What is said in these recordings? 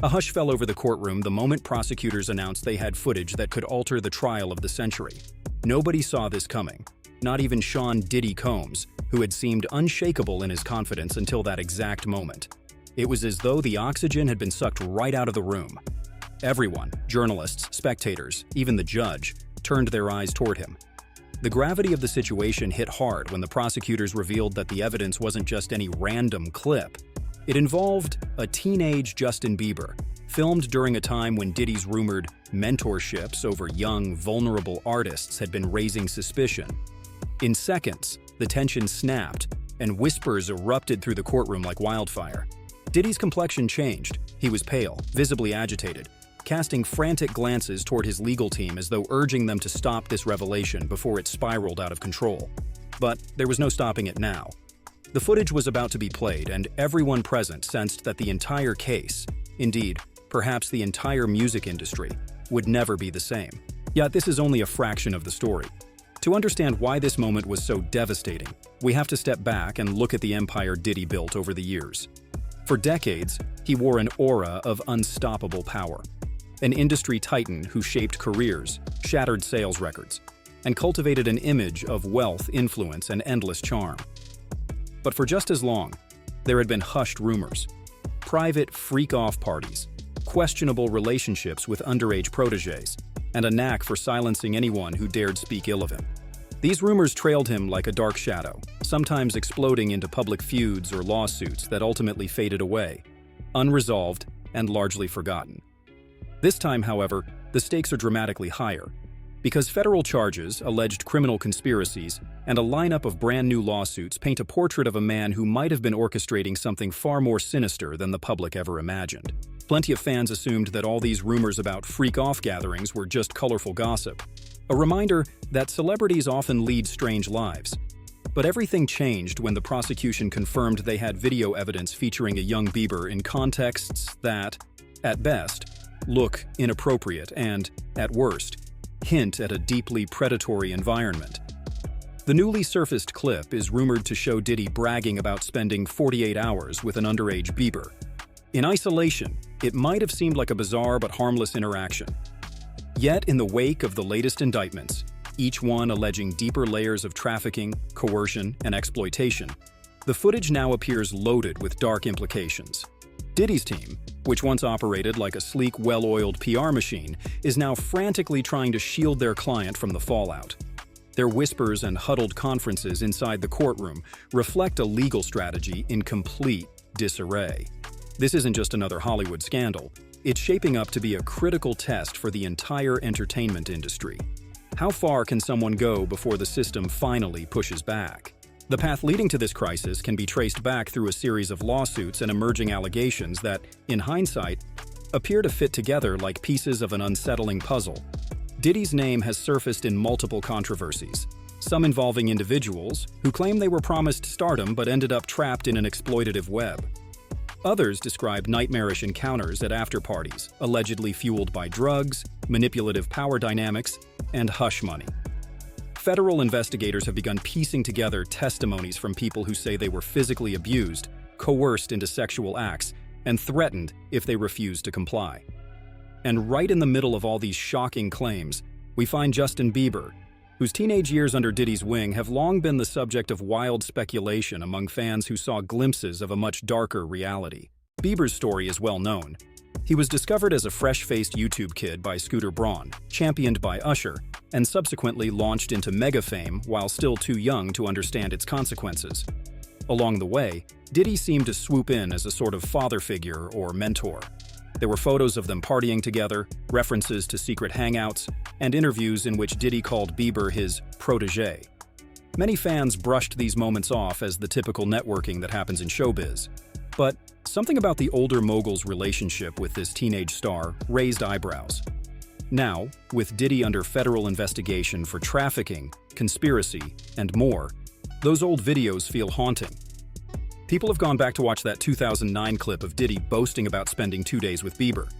A hush fell over the courtroom the moment prosecutors announced they had footage that could alter the trial of the century. Nobody saw this coming, not even Sean "Diddy" Combs, who had seemed unshakable in his confidence until that exact moment. It was as though the oxygen had been sucked right out of the room. Everyone, journalists, spectators, even the judge, turned their eyes toward him. The gravity of the situation hit hard when the prosecutors revealed that the evidence wasn't just any random clip. It involved a teenage Justin Bieber, filmed during a time when Diddy's rumored mentorships over young, vulnerable artists had been raising suspicion. In seconds, the tension snapped, and whispers erupted through the courtroom like wildfire. Diddy's complexion changed. He was pale, visibly agitated, casting frantic glances toward his legal team as though urging them to stop this revelation before it spiraled out of control. But there was no stopping it now. The footage was about to be played, and everyone present sensed that the entire case, indeed, perhaps the entire music industry, would never be the same. Yet this is only a fraction of the story. To understand why this moment was so devastating, we have to step back and look at the empire Diddy built over the years. For decades, he wore an aura of unstoppable power. An industry titan who shaped careers, shattered sales records, and cultivated an image of wealth, influence, and endless charm. But for just as long, there had been hushed rumors, private freak-off parties, questionable relationships with underage protégés, and a knack for silencing anyone who dared speak ill of him. These rumors trailed him like a dark shadow, sometimes exploding into public feuds or lawsuits that ultimately faded away, unresolved and largely forgotten. This time, however, the stakes are dramatically higher, because federal charges, alleged criminal conspiracies, and a lineup of brand new lawsuits paint a portrait of a man who might have been orchestrating something far more sinister than the public ever imagined. Plenty of fans assumed that all these rumors about freak-off gatherings were just colorful gossip, a reminder that celebrities often lead strange lives. But everything changed when the prosecution confirmed they had video evidence featuring a young Bieber in contexts that, at best, look inappropriate and, at worst, hint at a deeply predatory environment. The newly surfaced clip is rumored to show Diddy bragging about spending 48 hours with an underage Bieber. In isolation, it might have seemed like a bizarre but harmless interaction. Yet, in the wake of the latest indictments, each one alleging deeper layers of trafficking, coercion, and exploitation, the footage now appears loaded with dark implications. Diddy's team, which once operated like a sleek, well-oiled PR machine, is now frantically trying to shield their client from the fallout. Their whispers and huddled conferences inside the courtroom reflect a legal strategy in complete disarray. This isn't just another Hollywood scandal. It's shaping up to be a critical test for the entire entertainment industry. How far can someone go before the system finally pushes back? The path leading to this crisis can be traced back through a series of lawsuits and emerging allegations that, in hindsight, appear to fit together like pieces of an unsettling puzzle. Diddy's name has surfaced in multiple controversies, some involving individuals who claim they were promised stardom but ended up trapped in an exploitative web. Others describe nightmarish encounters at after-parties, allegedly fueled by drugs, manipulative power dynamics, and hush money. Federal investigators have begun piecing together testimonies from people who say they were physically abused, coerced into sexual acts, and threatened if they refused to comply. And right in the middle of all these shocking claims, we find Justin Bieber, whose teenage years under Diddy's wing have long been the subject of wild speculation among fans who saw glimpses of a much darker reality. Bieber's story is well known. He was discovered as a fresh-faced YouTube kid by Scooter Braun, championed by Usher, and subsequently launched into mega fame while still too young to understand its consequences. Along the way, Diddy seemed to swoop in as a sort of father figure or mentor. There were photos of them partying together, references to secret hangouts, and interviews in which Diddy called Bieber his protégé. Many fans brushed these moments off as the typical networking that happens in showbiz. But something about the older mogul's relationship with this teenage star raised eyebrows. Now, with Diddy under federal investigation for trafficking, conspiracy, and more, those old videos feel haunting. People have gone back to watch that 2009 clip of Diddy boasting about spending 2 days with Bieber.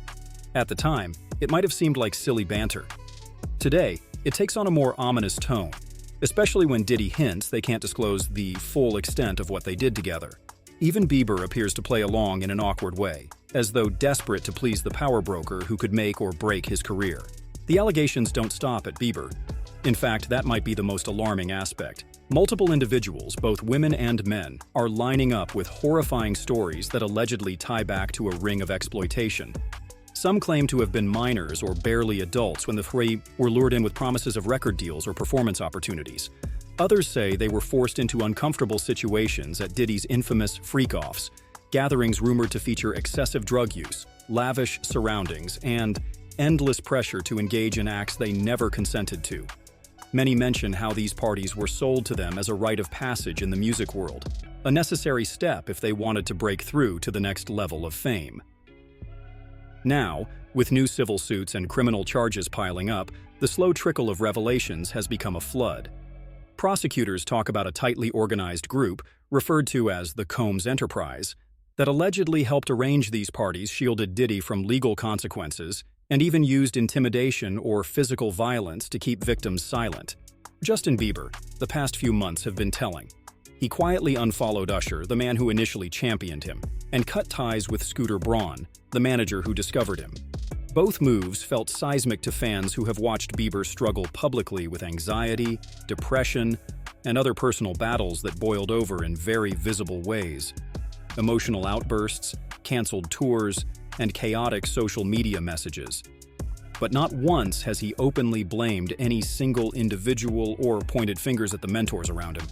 At the time, it might have seemed like silly banter. Today, it takes on a more ominous tone, especially when Diddy hints they can't disclose the full extent of what they did together. Even Bieber appears to play along in an awkward way, as though desperate to please the power broker who could make or break his career. The allegations don't stop at Bieber. In fact, that might be the most alarming aspect. Multiple individuals, both women and men, are lining up with horrifying stories that allegedly tie back to a ring of exploitation. Some claim to have been minors or barely adults when the three were lured in with promises of record deals or performance opportunities. Others say they were forced into uncomfortable situations at Diddy's infamous freak-offs, gatherings rumored to feature excessive drug use, lavish surroundings, and endless pressure to engage in acts they never consented to. Many mention how these parties were sold to them as a rite of passage in the music world, a necessary step if they wanted to break through to the next level of fame. Now, with new civil suits and criminal charges piling up, the slow trickle of revelations has become a flood. Prosecutors talk about a tightly organized group, referred to as the Combs Enterprise, that allegedly helped arrange these parties, shielded Diddy from legal consequences, and even used intimidation or physical violence to keep victims silent. Justin Bieber, the past few months have been telling. He quietly unfollowed Usher, the man who initially championed him, and cut ties with Scooter Braun, the manager who discovered him. Both moves felt seismic to fans who have watched Bieber struggle publicly with anxiety, depression, and other personal battles that boiled over in very visible ways. Emotional outbursts, canceled tours, and chaotic social media messages. But not once has he openly blamed any single individual or pointed fingers at the mentors around him.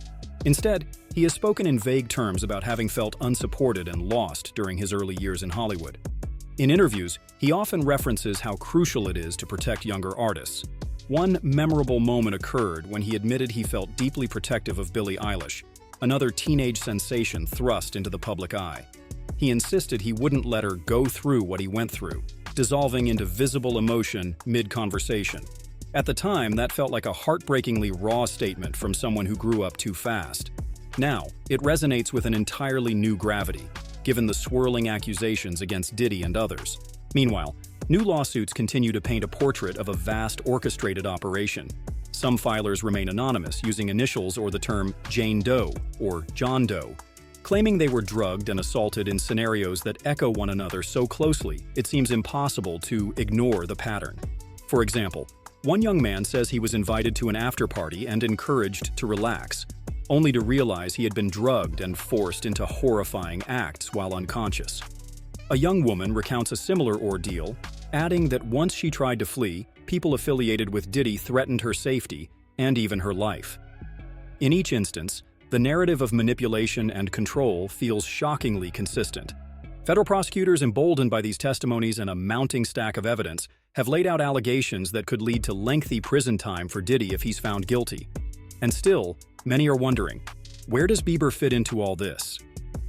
Instead, he has spoken in vague terms about having felt unsupported and lost during his early years in Hollywood. In interviews, he often references how crucial it is to protect younger artists. One memorable moment occurred when he admitted he felt deeply protective of Billie Eilish, another teenage sensation thrust into the public eye. He insisted he wouldn't let her go through what he went through, dissolving into visible emotion mid-conversation. At the time, that felt like a heartbreakingly raw statement from someone who grew up too fast. Now, it resonates with an entirely new gravity, given the swirling accusations against Diddy and others. Meanwhile, new lawsuits continue to paint a portrait of a vast orchestrated operation. Some filers remain anonymous, using initials or the term Jane Doe or John Doe, claiming they were drugged and assaulted in scenarios that echo one another so closely it seems impossible to ignore the pattern. For example, one young man says he was invited to an after-party and encouraged to relax, only to realize he had been drugged and forced into horrifying acts while unconscious. A young woman recounts a similar ordeal, adding that once she tried to flee, people affiliated with Diddy threatened her safety and even her life. In each instance, the narrative of manipulation and control feels shockingly consistent. Federal prosecutors, emboldened by these testimonies and a mounting stack of evidence, have laid out allegations that could lead to lengthy prison time for Diddy if he's found guilty. And still, many are wondering, where does Bieber fit into all this?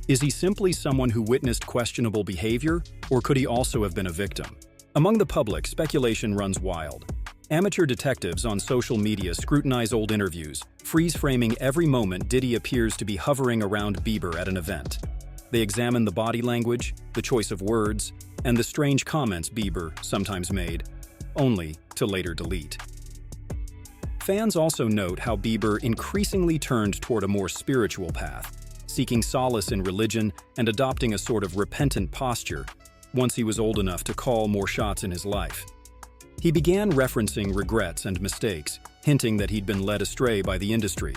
Is he simply someone who witnessed questionable behavior, or could he also have been a victim? Among the public, speculation runs wild. Amateur detectives on social media scrutinize old interviews, freeze-framing every moment Diddy appears to be hovering around Bieber at an event. They examine the body language, the choice of words, and the strange comments Bieber sometimes made, only to later delete. Fans also note how Bieber increasingly turned toward a more spiritual path, seeking solace in religion and adopting a sort of repentant posture once he was old enough to call more shots in his life. He began referencing regrets and mistakes, hinting that he'd been led astray by the industry.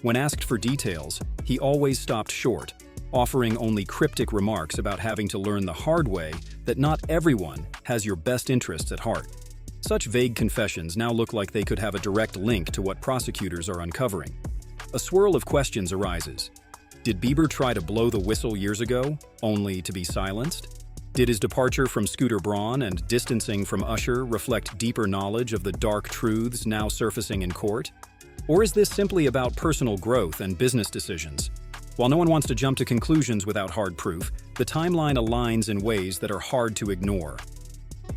When asked for details, he always stopped short, offering only cryptic remarks about having to learn the hard way that not everyone has your best interests at heart. Such vague confessions now look like they could have a direct link to what prosecutors are uncovering. A swirl of questions arises. Did Bieber try to blow the whistle years ago, only to be silenced? Did his departure from Scooter Braun and distancing from Usher reflect deeper knowledge of the dark truths now surfacing in court? Or is this simply about personal growth and business decisions? While no one wants to jump to conclusions without hard proof, the timeline aligns in ways that are hard to ignore.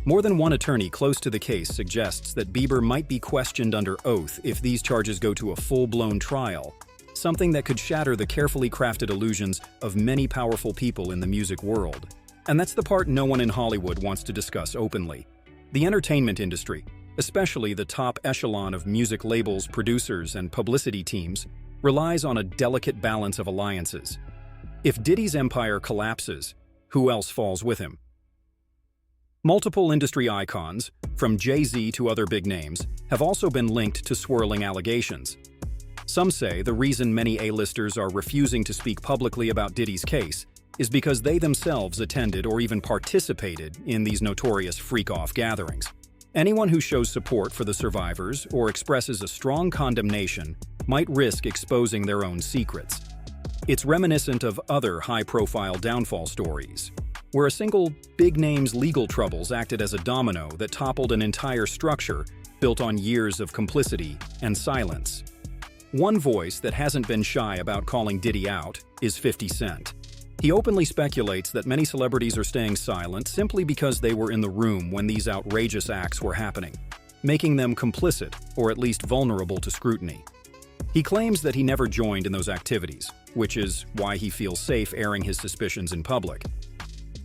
More than one attorney close to the case suggests that Bieber might be questioned under oath if these charges go to a full-blown trial, something that could shatter the carefully crafted illusions of many powerful people in the music world. And that's the part no one in Hollywood wants to discuss openly. The entertainment industry, especially the top echelon of music labels, producers, and publicity teams, relies on a delicate balance of alliances. If Diddy's empire collapses, who else falls with him? Multiple industry icons, from Jay-Z to other big names, have also been linked to swirling allegations. Some say the reason many A-listers are refusing to speak publicly about Diddy's case is because they themselves attended or even participated in these notorious freak-off gatherings. Anyone who shows support for the survivors or expresses a strong condemnation might risk exposing their own secrets. It's reminiscent of other high-profile downfall stories, where a single big name's legal troubles acted as a domino that toppled an entire structure built on years of complicity and silence. One voice that hasn't been shy about calling Diddy out is 50 Cent. He openly speculates that many celebrities are staying silent simply because they were in the room when these outrageous acts were happening, making them complicit or at least vulnerable to scrutiny. He claims that he never joined in those activities, which is why he feels safe airing his suspicions in public.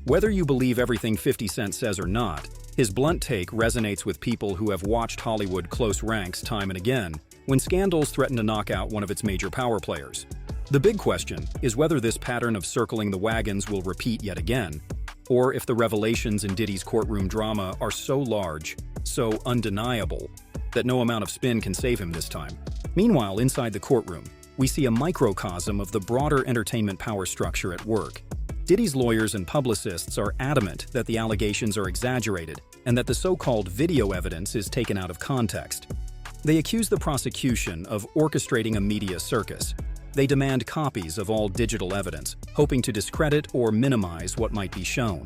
Whether you believe everything 50 Cent says or not, his blunt take resonates with people who have watched Hollywood close ranks time and again when scandals threaten to knock out one of its major power players. The big question is whether this pattern of circling the wagons will repeat yet again, or if the revelations in Diddy's courtroom drama are so large, so undeniable, that no amount of spin can save him this time. Meanwhile, inside the courtroom, we see a microcosm of the broader entertainment power structure at work. Diddy's lawyers and publicists are adamant that the allegations are exaggerated and that the so-called video evidence is taken out of context. They accuse the prosecution of orchestrating a media circus. They demand copies of all digital evidence, hoping to discredit or minimize what might be shown.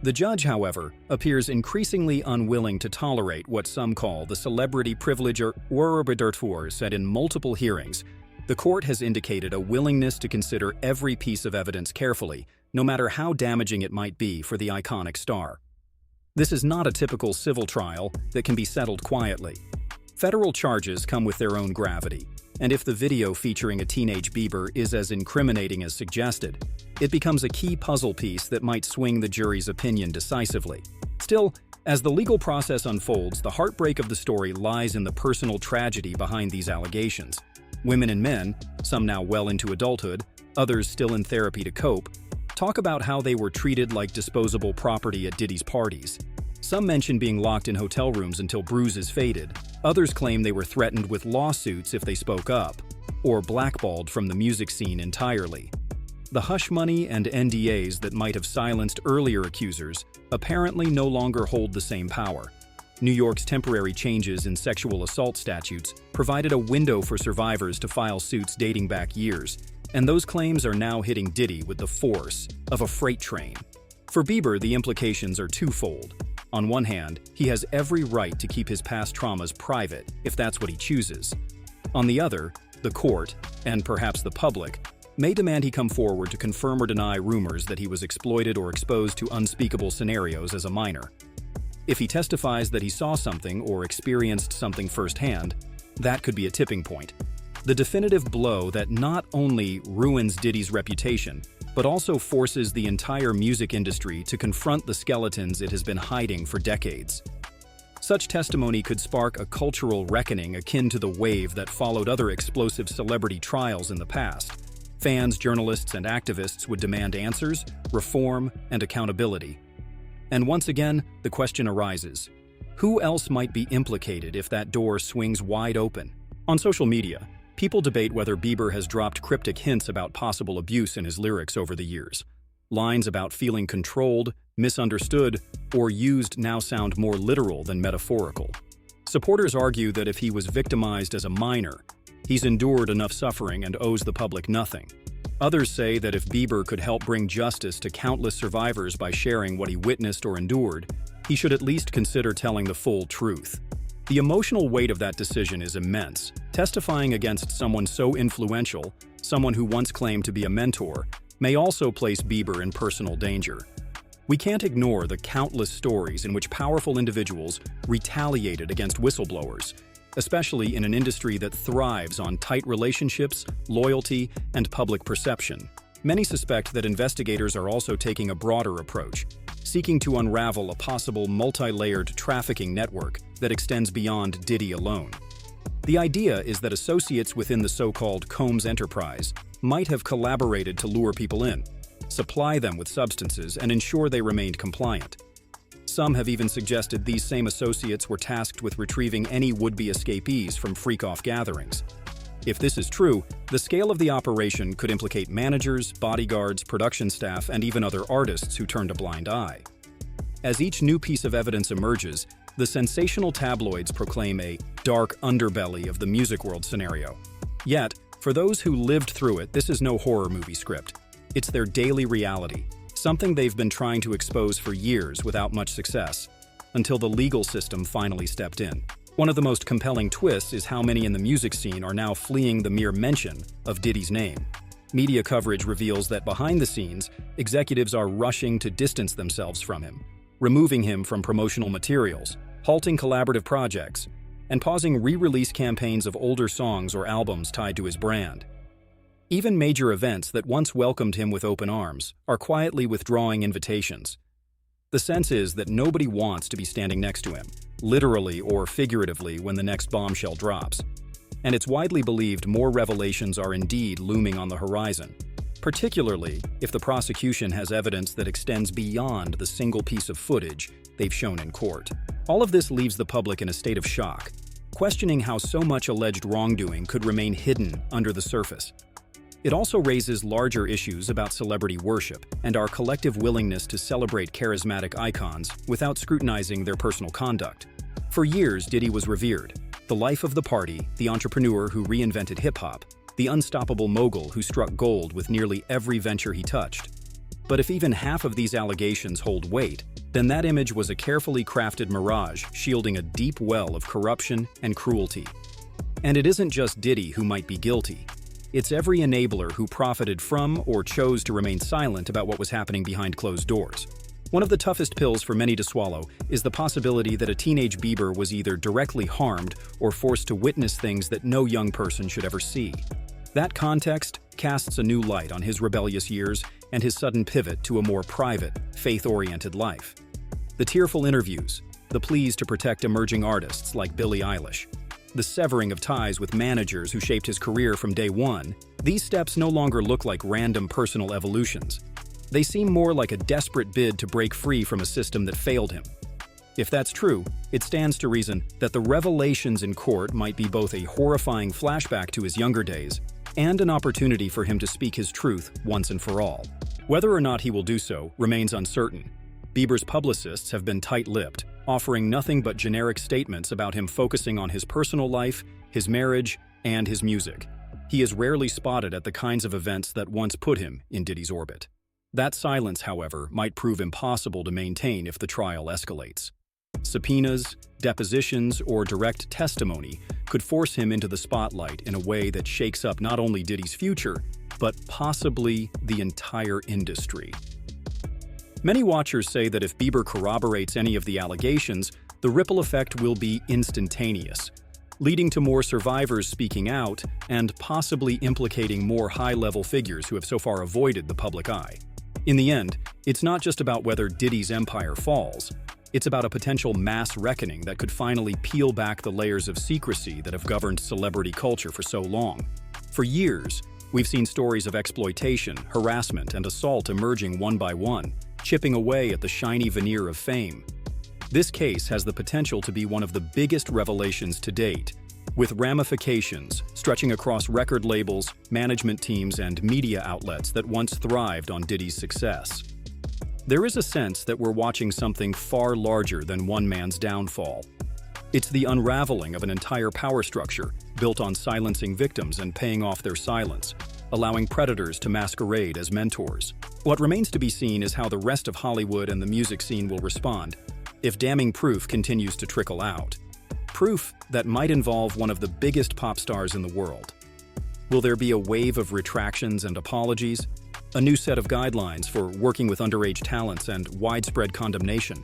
The judge, however, appears increasingly unwilling to tolerate what some call the celebrity privilege or erupted said in multiple hearings. The court has indicated a willingness to consider every piece of evidence carefully, no matter how damaging it might be for the iconic star. This is not a typical civil trial that can be settled quietly. Federal charges come with their own gravity, and if the video featuring a teenage Bieber is as incriminating as suggested, it becomes a key puzzle piece that might swing the jury's opinion decisively. Still, as the legal process unfolds, the heartbreak of the story lies in the personal tragedy behind these allegations. Women and men, some now well into adulthood, others still in therapy to cope, talk about how they were treated like disposable property at Diddy's parties. Some mention being locked in hotel rooms until bruises faded. Others claim they were threatened with lawsuits if they spoke up, or blackballed from the music scene entirely. The hush money and NDAs that might have silenced earlier accusers apparently no longer hold the same power. New York's temporary changes in sexual assault statutes provided a window for survivors to file suits dating back years, and those claims are now hitting Diddy with the force of a freight train. For Bieber, the implications are twofold. On one hand, he has every right to keep his past traumas private if that's what he chooses. On the other, the court, and perhaps the public, may demand he come forward to confirm or deny rumors that he was exploited or exposed to unspeakable scenarios as a minor. If he testifies that he saw something or experienced something firsthand, that could be a tipping point. The definitive blow that not only ruins Diddy's reputation, but also forces the entire music industry to confront the skeletons it has been hiding for decades. Such testimony could spark a cultural reckoning akin to the wave that followed other explosive celebrity trials in the past. Fans, journalists, and activists would demand answers, reform, and accountability. And once again, the question arises: who else might be implicated if that door swings wide open? On social media, people debate whether Bieber has dropped cryptic hints about possible abuse in his lyrics over the years. Lines about feeling controlled, misunderstood, or used now sound more literal than metaphorical. Supporters argue that if he was victimized as a minor, he's endured enough suffering and owes the public nothing. Others say that if Bieber could help bring justice to countless survivors by sharing what he witnessed or endured, he should at least consider telling the full truth. The emotional weight of that decision is immense. Testifying against someone so influential, someone who once claimed to be a mentor, may also place Bieber in personal danger. We can't ignore the countless stories in which powerful individuals retaliated against whistleblowers, especially in an industry that thrives on tight relationships, loyalty, and public perception. Many suspect that investigators are also taking a broader approach, seeking to unravel a possible multi-layered trafficking network that extends beyond Diddy alone. The idea is that associates within the so-called Combs enterprise might have collaborated to lure people in, supply them with substances, and ensure they remained compliant. Some have even suggested these same associates were tasked with retrieving any would-be escapees from freak-off gatherings. If this is true, the scale of the operation could implicate managers, bodyguards, production staff, and even other artists who turned a blind eye. As each new piece of evidence emerges, the sensational tabloids proclaim a dark underbelly of the music world scenario. Yet, for those who lived through it, this is no horror movie script. It's their daily reality, something they've been trying to expose for years without much success, until the legal system finally stepped in. One of the most compelling twists is how many in the music scene are now fleeing the mere mention of Diddy's name. Media coverage reveals that behind the scenes, executives are rushing to distance themselves from him, removing him from promotional materials, halting collaborative projects, and pausing re-release campaigns of older songs or albums tied to his brand. Even major events that once welcomed him with open arms are quietly withdrawing invitations. The sense is that nobody wants to be standing next to him, literally or figuratively, when the next bombshell drops. And it's widely believed more revelations are indeed looming on the horizon, particularly if the prosecution has evidence that extends beyond the single piece of footage they've shown in court. All of this leaves the public in a state of shock, questioning how so much alleged wrongdoing could remain hidden under the surface. It also raises larger issues about celebrity worship and our collective willingness to celebrate charismatic icons without scrutinizing their personal conduct. For years, Diddy was revered, the life of the party, the entrepreneur who reinvented hip-hop, the unstoppable mogul who struck gold with nearly every venture he touched. But if even half of these allegations hold weight, then that image was a carefully crafted mirage shielding a deep well of corruption and cruelty. And it isn't just Diddy who might be guilty. It's every enabler who profited from or chose to remain silent about what was happening behind closed doors. One of the toughest pills for many to swallow is the possibility that a teenage Bieber was either directly harmed or forced to witness things that no young person should ever see. That context casts a new light on his rebellious years and his sudden pivot to a more private, faith-oriented life. The tearful interviews, the pleas to protect emerging artists like Billie Eilish, the severing of ties with managers who shaped his career from day one, these steps no longer look like random personal evolutions. They seem more like a desperate bid to break free from a system that failed him. If that's true, it stands to reason that the revelations in court might be both a horrifying flashback to his younger days and an opportunity for him to speak his truth once and for all. Whether or not he will do so remains uncertain. Bieber's publicists have been tight-lipped, offering nothing but generic statements about him focusing on his personal life, his marriage, and his music. He is rarely spotted at the kinds of events that once put him in Diddy's orbit. That silence, however, might prove impossible to maintain if the trial escalates. Subpoenas, depositions, or direct testimony could force him into the spotlight in a way that shakes up not only Diddy's future, but possibly the entire industry. Many watchers say that if Bieber corroborates any of the allegations, the ripple effect will be instantaneous, leading to more survivors speaking out and possibly implicating more high-level figures who have so far avoided the public eye. In the end, it's not just about whether Diddy's empire falls. It's about a potential mass reckoning that could finally peel back the layers of secrecy that have governed celebrity culture for so long. For years, we've seen stories of exploitation, harassment, and assault emerging one by one, chipping away at the shiny veneer of fame. This case has the potential to be one of the biggest revelations to date, with ramifications stretching across record labels, management teams, and media outlets that once thrived on Diddy's success. There is a sense that we're watching something far larger than one man's downfall. It's the unraveling of an entire power structure built on silencing victims and paying off their silence, allowing predators to masquerade as mentors. What remains to be seen is how the rest of Hollywood and the music scene will respond if damning proof continues to trickle out. Proof that might involve one of the biggest pop stars in the world. Will there be a wave of retractions and apologies? A new set of guidelines for working with underage talents and widespread condemnation?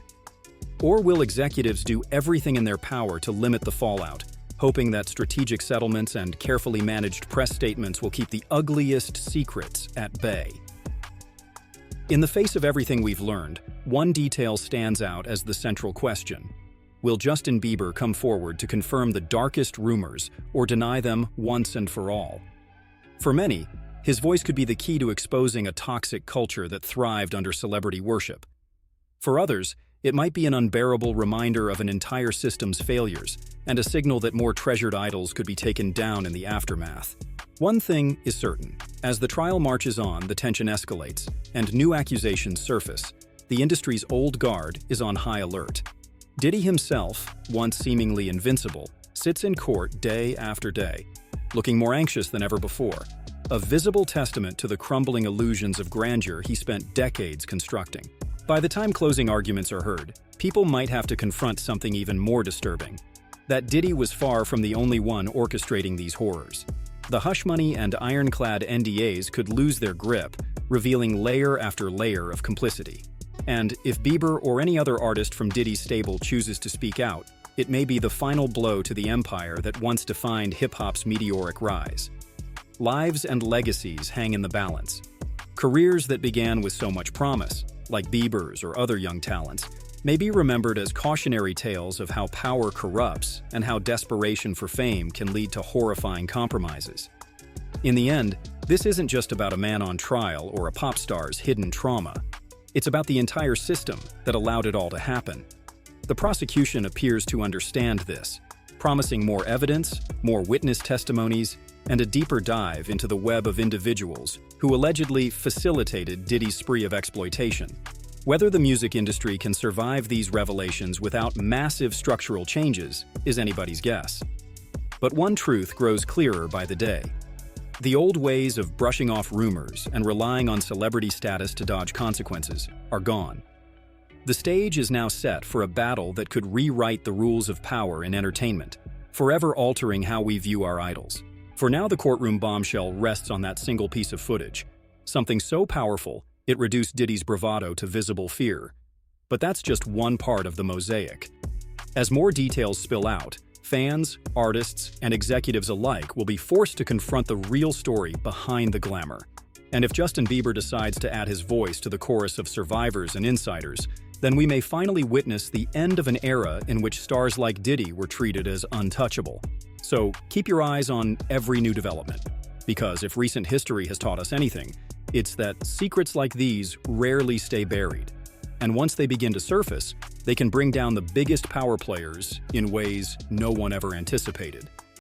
Or will executives do everything in their power to limit the fallout, hoping that strategic settlements and carefully managed press statements will keep the ugliest secrets at bay? In the face of everything we've learned, one detail stands out as the central question. Will Justin Bieber come forward to confirm the darkest rumors or deny them once and for all? For many, his voice could be the key to exposing a toxic culture that thrived under celebrity worship. For others, it might be an unbearable reminder of an entire system's failures and a signal that more treasured idols could be taken down in the aftermath. One thing is certain. As the trial marches on, the tension escalates, and new accusations surface. The industry's old guard is on high alert. Diddy himself, once seemingly invincible, sits in court day after day, looking more anxious than ever before, a visible testament to the crumbling illusions of grandeur he spent decades constructing. By the time closing arguments are heard, people might have to confront something even more disturbing: that Diddy was far from the only one orchestrating these horrors. The hush money and ironclad NDAs could lose their grip, revealing layer after layer of complicity. And if Bieber or any other artist from Diddy's stable chooses to speak out, it may be the final blow to the empire that once defined hip-hop's meteoric rise. Lives and legacies hang in the balance. Careers that began with so much promise, like Bieber's or other young talents, may be remembered as cautionary tales of how power corrupts and how desperation for fame can lead to horrifying compromises. In the end, this isn't just about a man on trial or a pop star's hidden trauma. It's about the entire system that allowed it all to happen. The prosecution appears to understand this, promising more evidence, more witness testimonies, and a deeper dive into the web of individuals who allegedly facilitated Diddy's spree of exploitation. Whether the music industry can survive these revelations without massive structural changes is anybody's guess. But one truth grows clearer by the day. The old ways of brushing off rumors and relying on celebrity status to dodge consequences are gone. The stage is now set for a battle that could rewrite the rules of power in entertainment, forever altering how we view our idols. For now, the courtroom bombshell rests on that single piece of footage, something so powerful it reduced Diddy's bravado to visible fear. But that's just one part of the mosaic. As more details spill out, fans, artists, and executives alike will be forced to confront the real story behind the glamour. And if Justin Bieber decides to add his voice to the chorus of survivors and insiders, then we may finally witness the end of an era in which stars like Diddy were treated as untouchable. So keep your eyes on every new development, because if recent history has taught us anything, it's that secrets like these rarely stay buried. And once they begin to surface, they can bring down the biggest power players in ways no one ever anticipated.